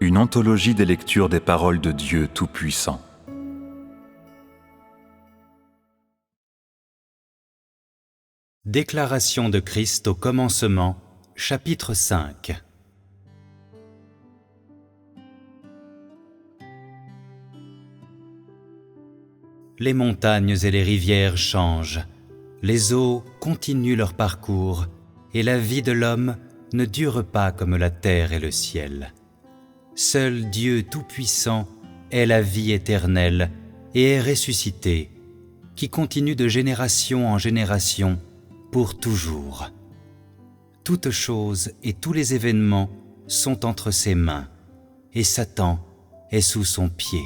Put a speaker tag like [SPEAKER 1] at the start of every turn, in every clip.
[SPEAKER 1] une anthologie des lectures des paroles de Dieu Tout-Puissant.
[SPEAKER 2] Déclaration de Christ au commencement, chapitre 5. Les montagnes et les rivières changent, les eaux continuent leur parcours, et la vie de l'homme ne dure pas comme la terre et le ciel. Seul Dieu Tout-Puissant est la vie éternelle et est ressuscité, qui continue de génération en génération pour toujours. Toutes choses et tous les événements sont entre ses mains, et Satan est sous son pied.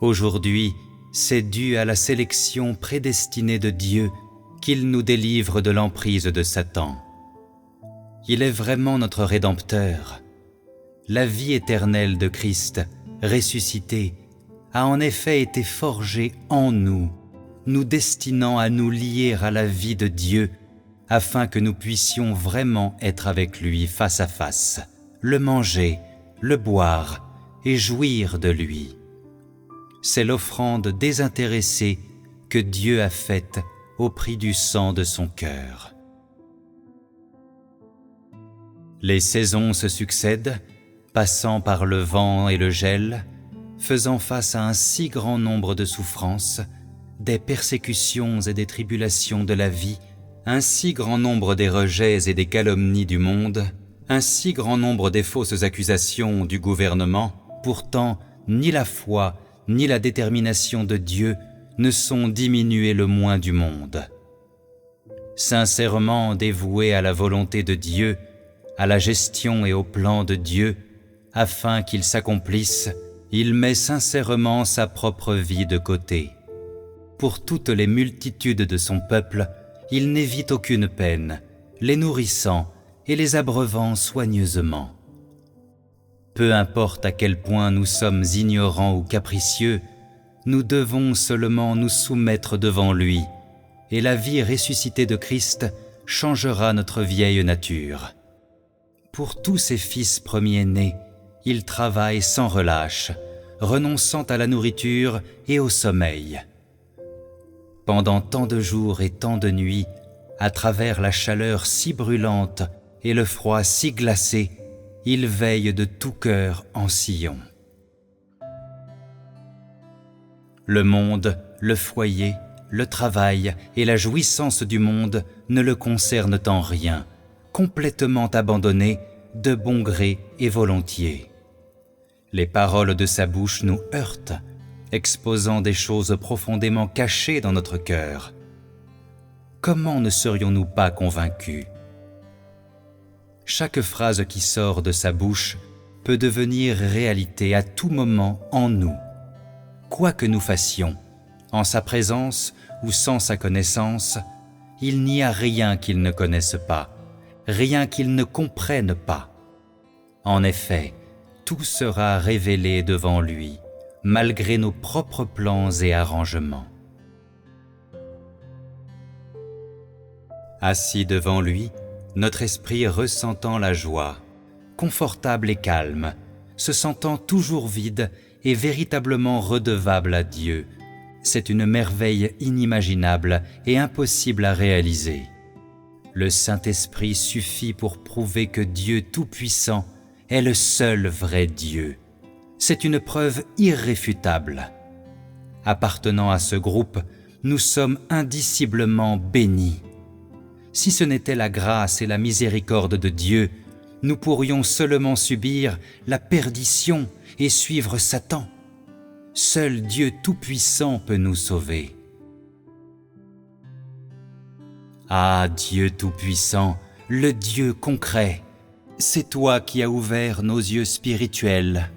[SPEAKER 2] Aujourd'hui, c'est dû à la sélection prédestinée de Dieu qu'il nous délivre de l'emprise de Satan. Il est vraiment notre Rédempteur. La vie éternelle de Christ, ressuscité, a en effet été forgée en nous, nous destinant à nous lier à la vie de Dieu, afin que nous puissions vraiment être avec lui face à face, le manger, le boire et jouir de lui. C'est l'offrande désintéressée que Dieu a faite au prix du sang de son cœur. Les saisons se succèdent, passant par le vent et le gel, faisant face à un si grand nombre de souffrances, des persécutions et des tribulations de la vie, un si grand nombre des rejets et des calomnies du monde, un si grand nombre des fausses accusations du gouvernement. Pourtant, ni la foi ni la détermination de Dieu ne sont diminuées le moins du monde. Sincèrement dévoué à la volonté de Dieu, à la gestion et au plan de Dieu, afin qu'il s'accomplisse, il met sincèrement sa propre vie de côté. Pour toutes les multitudes de son peuple, il n'évite aucune peine, les nourrissant et les abreuvant soigneusement. Peu importe à quel point nous sommes ignorants ou capricieux, nous devons seulement nous soumettre devant lui, et la vie ressuscitée de Christ changera notre vieille nature. Pour tous ses fils premiers-nés, il travaille sans relâche, renonçant à la nourriture et au sommeil. Pendant tant de jours et tant de nuits, à travers la chaleur si brûlante et le froid si glacé, il veille de tout cœur en sillon. Le monde, le foyer, le travail et la jouissance du monde ne le concernent en rien, complètement abandonné, de bon gré et volontiers. Les paroles de sa bouche nous heurtent, exposant des choses profondément cachées dans notre cœur. Comment ne serions-nous pas convaincus ? Chaque phrase qui sort de sa bouche peut devenir réalité à tout moment en nous. Quoi que nous fassions, en sa présence ou sans sa connaissance, il n'y a rien qu'il ne connaisse pas, rien qu'il ne comprenne pas. En effet, tout sera révélé devant lui, malgré nos propres plans et arrangements. Assis devant lui, notre esprit ressentant la joie, confortable et calme, se sentant toujours vide et véritablement redevable à Dieu, c'est une merveille inimaginable et impossible à réaliser. Le Saint-Esprit suffit pour prouver que Dieu Tout-Puissant est le seul vrai Dieu. C'est une preuve irréfutable. Appartenant à ce groupe, nous sommes indiciblement bénis. Si ce n'était la grâce et la miséricorde de Dieu, nous pourrions seulement subir la perdition et suivre Satan. Seul Dieu Tout-Puissant peut nous sauver. Ah, Dieu Tout-Puissant, le Dieu concret, c'est toi qui as ouvert nos yeux spirituels,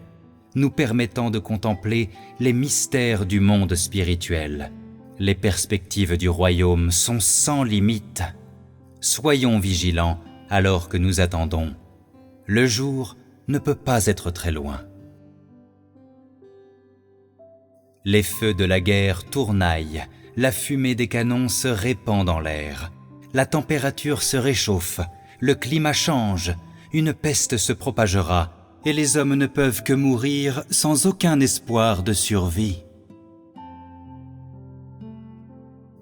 [SPEAKER 2] nous permettant de contempler les mystères du monde spirituel. Les perspectives du royaume sont sans limite. Soyons vigilants alors que nous attendons. Le jour ne peut pas être très loin. Les feux de la guerre tournaillent, la fumée des canons se répand dans l'air. La température se réchauffe, le climat change, une peste se propagera, et les hommes ne peuvent que mourir sans aucun espoir de survie.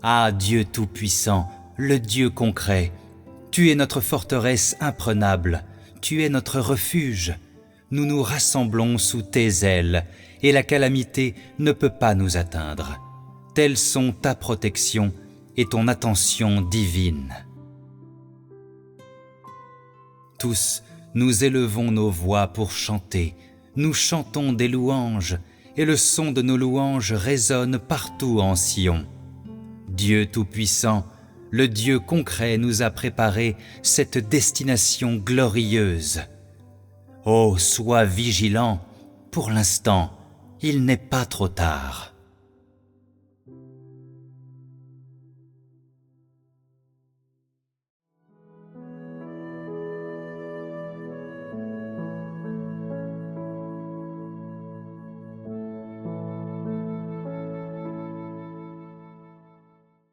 [SPEAKER 2] Ah Dieu Tout-Puissant, le Dieu concret, tu es notre forteresse imprenable, tu es notre refuge. Nous nous rassemblons sous tes ailes, et la calamité ne peut pas nous atteindre. Telles sont ta protection et ton attention divine. Tous, nous élevons nos voix pour chanter, nous chantons des louanges, et le son de nos louanges résonne partout en Sion. Dieu Tout-Puissant, le Dieu concret nous a préparé cette destination glorieuse. Oh, sois vigilant, pour l'instant, il n'est pas trop tard.